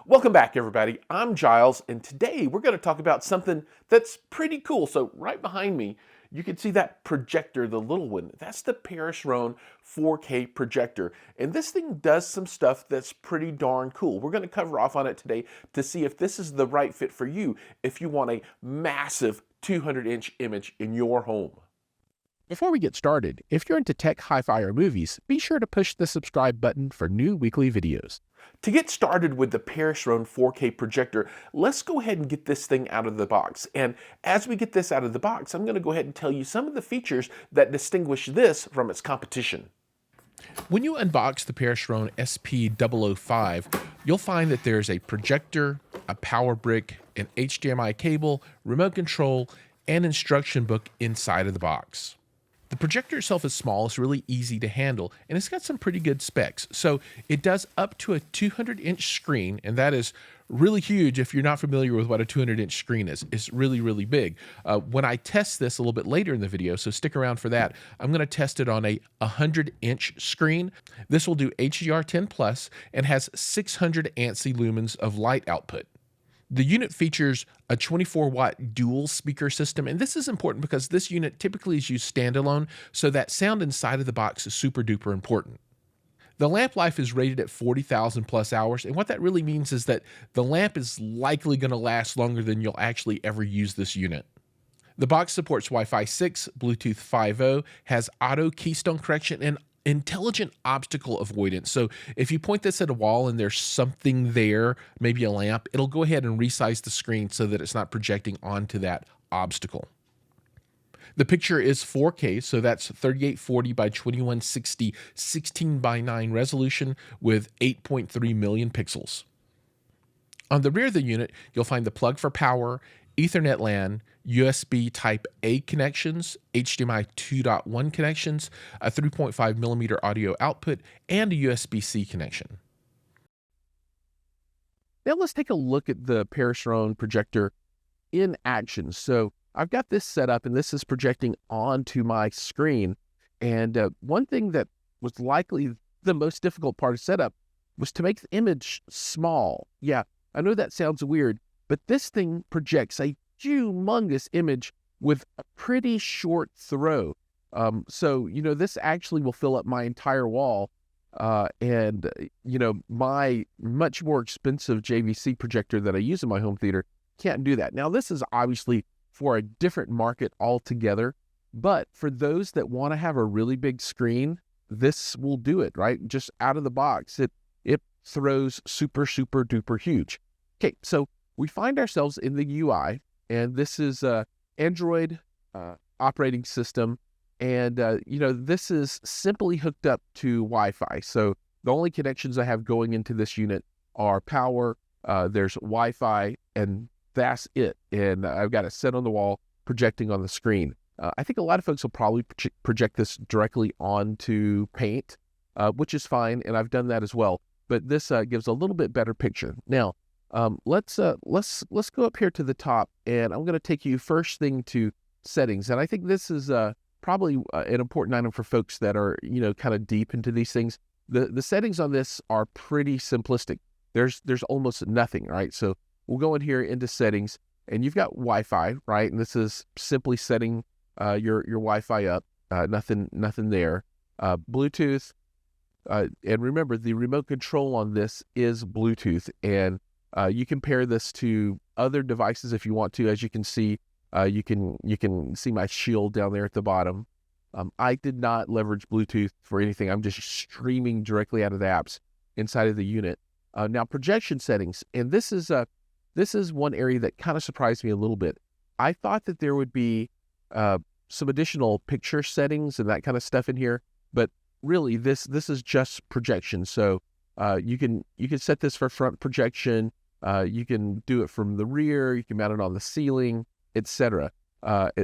Welcome back, everybody. I'm Giles, and today we're going to talk about something that's pretty cool. So right behind me, you can see that projector, the little one. That's the Paris Rhone 4K projector. And this thing does some stuff that's pretty darn cool. We're going to cover off on it today to see if this is the right fit for you if you want a massive 200-inch image in your home. Before we get started, if you're into tech, hi-fi, or movies, be sure to push the subscribe button for new weekly videos. To get started with the Paris Rhone 4K projector, let's go ahead and get this thing out of the box. And as we get this out of the box, I'm going to go ahead and tell you some of the features that distinguish this from its competition. When you unbox the Paris Rhone SP005, you'll find that there's a projector, a power brick, an HDMI cable, remote control, and instruction book inside of the box. The projector itself is small, it's really easy to handle, and it's got some pretty good specs. So it does up to a 200-inch screen, and that is really huge if you're not familiar with what a 200-inch screen is. It's really, really big. When I test this a little bit later in the video, so stick around for that, I'm going to test it on a 100-inch screen. This will do HDR10+ and has 600 ANSI lumens of light output. The unit features a 24-watt dual speaker system, and this is important because this unit typically is used standalone, so that sound inside of the box is super duper important. The lamp life is rated at 40,000 plus hours, and what that really means is that the lamp is likely going to last longer than you'll actually ever use this unit. The box supports Wi-Fi 6, Bluetooth 5.0, has auto keystone correction, and intelligent obstacle avoidance. So if you point this at a wall and there's something there, maybe a lamp, it'll go ahead and resize the screen so that it's not projecting onto that obstacle. The picture is 4K, so that's 3840 by 2160 16:9 resolution with 8.3 million pixels. On the rear of the unit, you'll find the plug for power, Ethernet LAN, USB Type-A connections, HDMI 2.1 connections, a 3.5 millimeter audio output, and a USB-C connection. Now let's take a look at the Paris Rhone projector in action. So I've got this set up, and this is projecting onto my screen. And one thing that was likely the most difficult part of setup was to make the image small. Yeah, I know that sounds weird, but this thing projects a humongous image with a pretty short throw. So, this actually will fill up my entire wall. And my much more expensive JVC projector that I use in my home theater can't do that. Now, this is obviously for a different market altogether, but for those that want to have a really big screen, this will do it, right? Just out of the box, it throws super, super duper huge. Okay, so we find ourselves in the UI, and this is Android operating system, and this is simply hooked up to Wi-Fi. So the only connections I have going into this unit are power, there's Wi-Fi, and that's it. And I've got it set on the wall, projecting on the screen. I think a lot of folks will probably project this directly onto Paint, which is fine, and I've done that as well. But this gives a little bit better picture. Now, let's go up here to the top, and I'm going to take you first thing to settings. And I think this is probably an important item for folks that are kind of deep into these things. The settings on this are pretty simplistic. There's almost nothing, right? So we'll go in here into settings, and you've got Wi-Fi, right? And this is simply setting your Wi-Fi up. Nothing there. Bluetooth, and remember the remote control on this is Bluetooth, and you can pair this to other devices if you want to. As you can see, you can see my shield down there at the bottom. I did not leverage Bluetooth for anything. I'm just streaming directly out of the apps inside of the unit. Now projection settings, and this is one area that kind of surprised me a little bit. I thought that there would be some additional picture settings and that kind of stuff in here, but really this is just projection. So you can set this for front projection. You can do it from the rear, you can mount it on the ceiling, etc.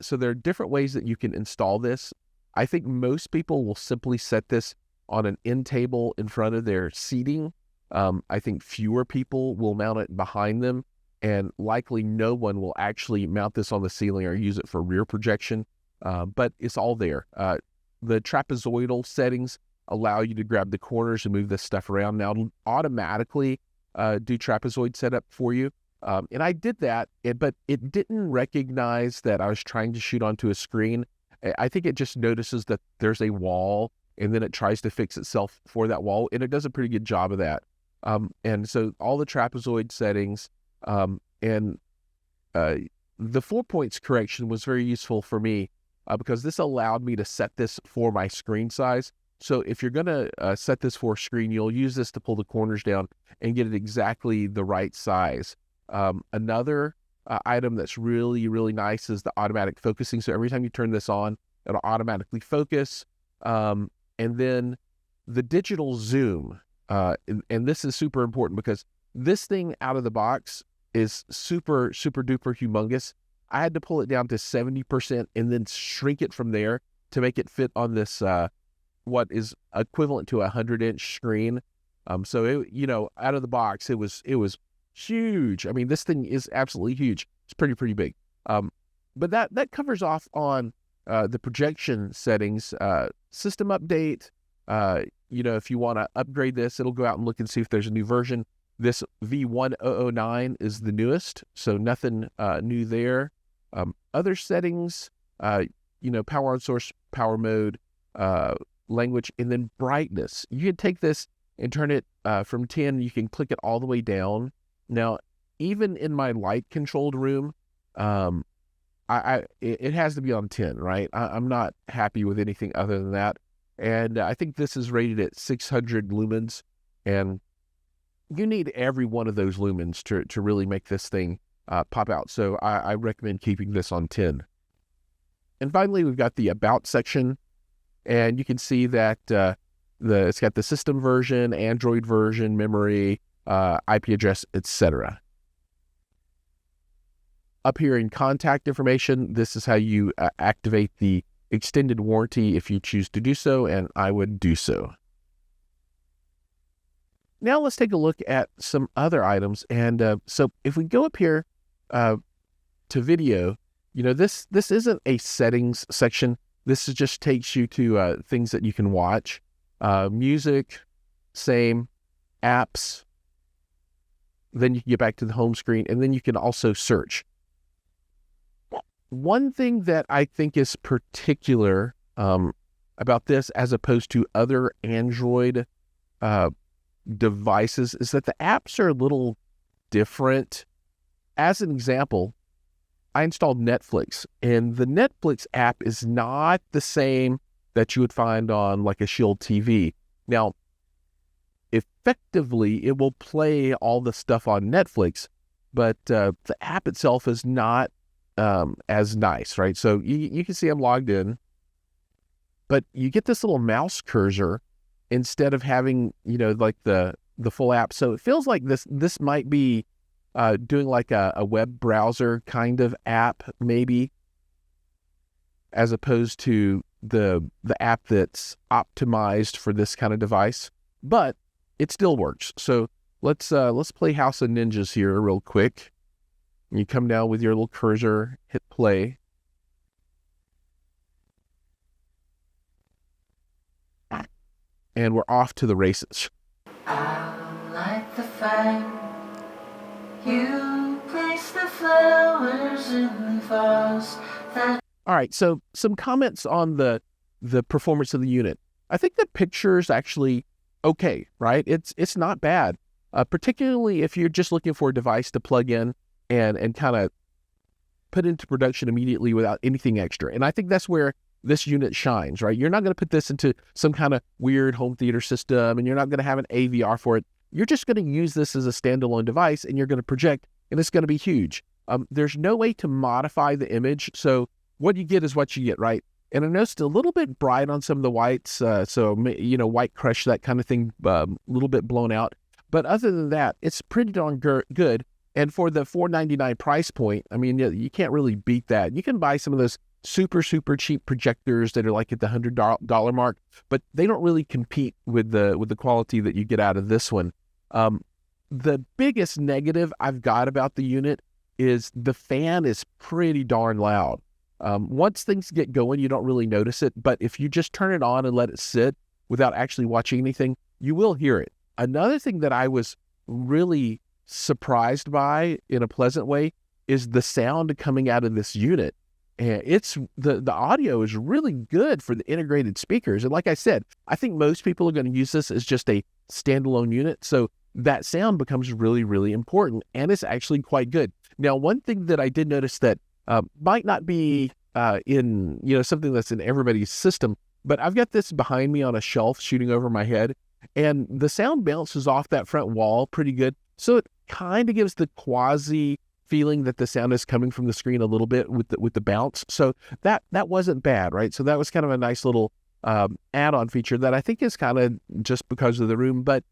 So there are different ways that you can install this. I think most people will simply set this on an end table in front of their seating. I think fewer people will mount it behind them, and likely no one will actually mount this on the ceiling or use it for rear projection, but it's all there. The trapezoidal settings allow you to grab the corners and move this stuff around. Now, automatically, do trapezoid setup for you. And I did that, but it didn't recognize that I was trying to shoot onto a screen. I think it just notices that there's a wall, and then it tries to fix itself for that wall, and it does a pretty good job of that. And so all the trapezoid settings, and the 4 points correction was very useful for me because this allowed me to set this for my screen size. So if you're going to set this for screen, you'll use this to pull the corners down and get it exactly the right size. Another item that's really, really nice is the automatic focusing. So every time you turn this on, it'll automatically focus. And then the digital zoom. And this is super important because this thing out of the box is super, super duper humongous. I had to pull it down to 70% and then shrink it from there to make it fit on this, what is equivalent to a 100-inch screen. So it, out of the box, it was huge. I mean, this thing is absolutely huge. It's pretty big. But that covers off on the projection settings. System update. If you want to upgrade this, it'll go out and look and see if there's a new version. This V1009 is the newest, so nothing new there. Other settings, power on source, power mode, language, and then brightness. You can take this and turn it from 10. You can click it all the way down. Now, even in my light-controlled room, it has to be on 10, right? I'm not happy with anything other than that. And I think this is rated at 600 lumens, and you need every one of those lumens to really make this thing pop out. So I recommend keeping this on 10. And finally, we've got the About section, and you can see that it's got the system version, Android version, memory, IP address, etc. Up here in contact information, this is how you activate the extended warranty if you choose to do so, and I would do so. Now let's take a look at some other items. And so if we go up here to video, this isn't a settings section. This just takes you to things that you can watch. Music, same, apps. Then you can get back to the home screen, and then you can also search. One thing that I think is particular about this as opposed to other Android devices is that the apps are a little different. As an example, I installed Netflix, and the Netflix app is not the same that you would find on like a Shield TV. Now, effectively, it will play all the stuff on Netflix, but the app itself is not as nice, right? So you can see I'm logged in, but you get this little mouse cursor instead of having, like the full app. So it feels like this might be doing like a web browser kind of app, maybe, as opposed to the app that's optimized for this kind of device. But it still works. So let's play House of Ninjas here real quick. You come down with your little cursor, hit play. And we're off to the races. I like the fact you place the flowers in the vase. All right, so some comments on the performance of the unit. I think the picture's actually okay, right? It's not bad, particularly if you're just looking for a device to plug in and kind of put into production immediately without anything extra. And I think that's where this unit shines, right? You're not going to put this into some kind of weird home theater system, and you're not going to have an AVR for it. You're just going to use this as a standalone device, and you're going to project, and it's going to be huge. There's no way to modify the image, so what you get is what you get, right? And I noticed a little bit bright on some of the whites, so white crush, that kind of thing, a little bit blown out. But other than that, it's pretty darn good. And for the $499 price point, I mean, you can't really beat that. You can buy some of those super, super cheap projectors that are like at the $100 mark, but they don't really compete with the quality that you get out of this one. The biggest negative I've got about the unit is the fan is pretty darn loud. Once things get going, you don't really notice it, but if you just turn it on and let it sit without actually watching anything, you will hear it. Another thing that I was really surprised by in a pleasant way is the sound coming out of this unit. And it's the audio is really good for the integrated speakers. And like I said, I think most people are going to use this as just a standalone unit. So that sound becomes really, really important, and it's actually quite good. Now, one thing that I did notice that might not be in, something that's in everybody's system, but I've got this behind me on a shelf shooting over my head, and the sound bounces off that front wall pretty good. So it kind of gives the quasi feeling that the sound is coming from the screen a little bit with the bounce. So that wasn't bad, right? So that was kind of a nice little add-on feature that I think is kind of just because of the room, but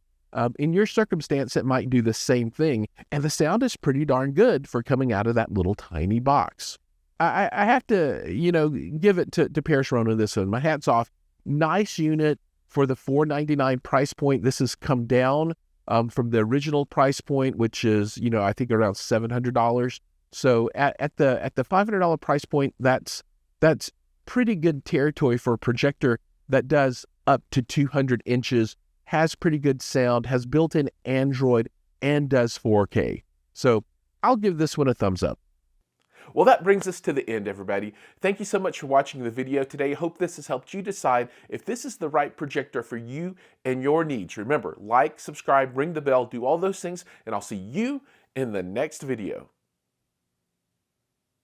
in your circumstance, it might do the same thing. And the sound is pretty darn good for coming out of that little tiny box. I have to, give it to Paris Rhone on this one. My hat's off. Nice unit for the $499 price point. This has come down from the original price point, which is, I think around $700. So at the $500 price point, that's pretty good territory for a projector that does up to 200 inches, has pretty good sound, has built-in Android, and does 4K. So I'll give this one a thumbs up. Well, that brings us to the end, everybody. Thank you so much for watching the video today. I hope this has helped you decide if this is the right projector for you and your needs. Remember, like, subscribe, ring the bell, do all those things, and I'll see you in the next video.